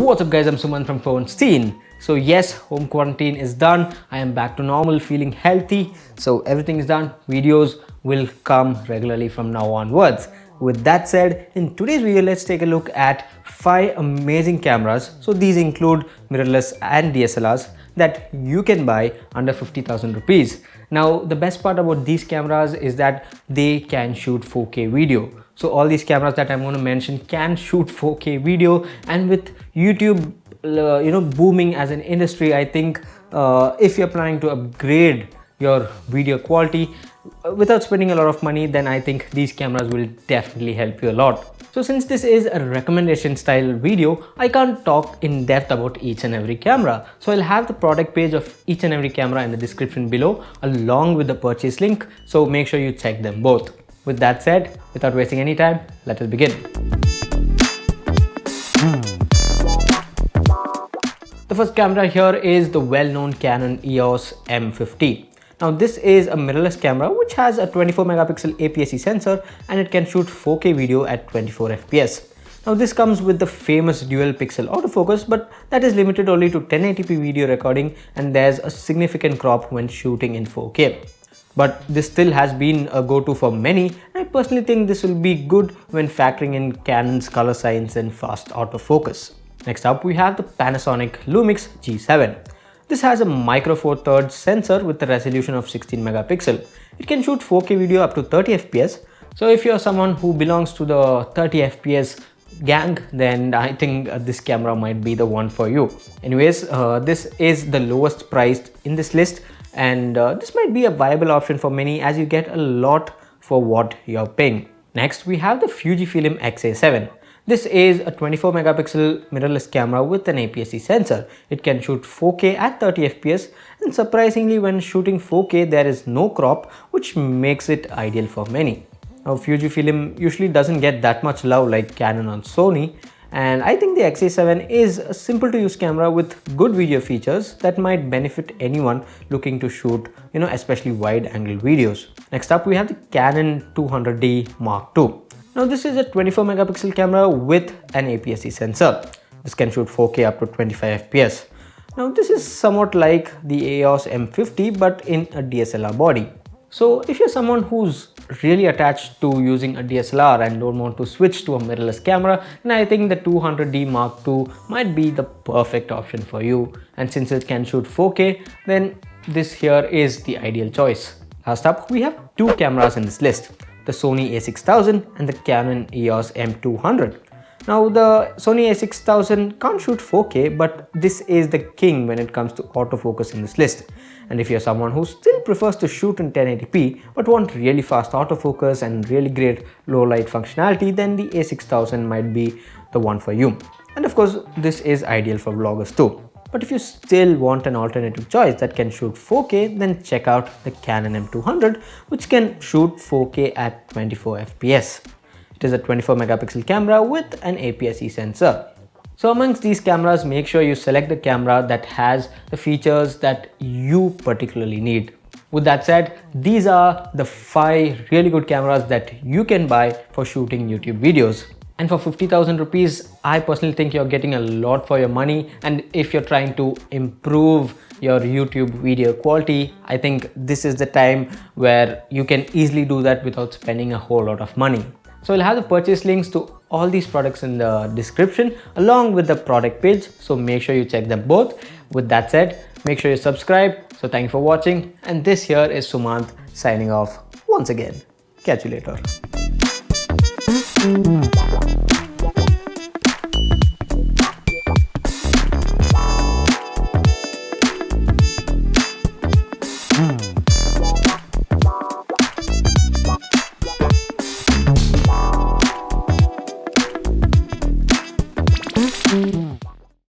What's up guys, I'm Suman from Stein. So yes, home quarantine is done. I am back to normal, feeling healthy. So everything is done. Videos will come regularly from now onwards. With that said, in today's video, let's take a look at 5 amazing cameras. So these include mirrorless and DSLRs that you can buy under 50,000 rupees. Now, the best part about these cameras is that they can shoot 4K video. So all these cameras that I'm going to mention can shoot 4K video, and with YouTube booming as an industry, I think if you're planning to upgrade your video quality without spending a lot of money, then I think these cameras will definitely help you a lot. So since this is a recommendation style video, I can't talk in depth about each and every camera. So I'll have the product page of each and every camera in the description below along with the purchase link. So make sure you check them both. With that said, without wasting any time, let us begin. The first camera here is the well-known Canon EOS M50. Now this is a mirrorless camera which has a 24 megapixel APS-C sensor, and it can shoot 4K video at 24 FPS. Now this comes with the famous dual pixel autofocus, but that is limited only to 1080p video recording, and there's a significant crop when shooting in 4K. But this still has been a go-to for many. I personally think this will be good when factoring in Canon's color science and fast autofocus. Next up, we have the Panasonic LUMIX G7. This has a micro four thirds sensor with a resolution of 16 megapixel. It can shoot 4K video up to 30 FPS. So if you're someone who belongs to the 30 FPS gang, then I think this camera might be the one for you. Anyways, this is the lowest priced in this list, and this might be a viable option for many as you get a lot for what you're paying. Next, we have the Fujifilm X-A7. This is a 24 megapixel mirrorless camera with an APS-C sensor. It can shoot 4K at 30 FPS, and surprisingly, when shooting 4K there is no crop, which makes it ideal for many. Now Fujifilm usually doesn't get that much love like Canon or Sony, and I think the Xa7 is a simple to use camera with good video features that might benefit anyone looking to shoot, especially wide angle videos. Next up, we have the Canon 200D Mark II. Now this is a 24 megapixel camera with an APS-C sensor. This can shoot 4K up to 25 FPS. Now this is somewhat like the EOS M50 but in a DSLR body. So if you're someone who's really attached to using a DSLR and don't want to switch to a mirrorless camera, then I think the 200D Mark II might be the perfect option for you. And since it can shoot 4K, then this here is the ideal choice. Last up, we have 2 cameras in this list: the Sony a6000 and the Canon EOS M200. Now the Sony a6000 can't shoot 4K, but this is the king when it comes to autofocus in this list. And if you're someone who still prefers to shoot in 1080p but want really fast autofocus and really great low light functionality, then the a6000 might be the one for you. And of course, this is ideal for vloggers too. But if you still want an alternative choice that can shoot 4K, then check out the Canon M200, which can shoot 4K at 24 FPS. It is a 24 megapixel camera with an APS-C sensor. So amongst these cameras, make sure you select the camera that has the features that you particularly need. With that said, these are the 5 really good cameras that you can buy for shooting YouTube videos. And for 50,000 rupees, I personally think you're getting a lot for your money. And if you're trying to improve your YouTube video quality, I think this is the time where you can easily do that without spending a whole lot of money. So I'll have the purchase links to all these products in the description along with the product page. So make sure you check them both. With that said, make sure you subscribe. So thank you for watching. And this here is Sumant signing off once again. Catch you later.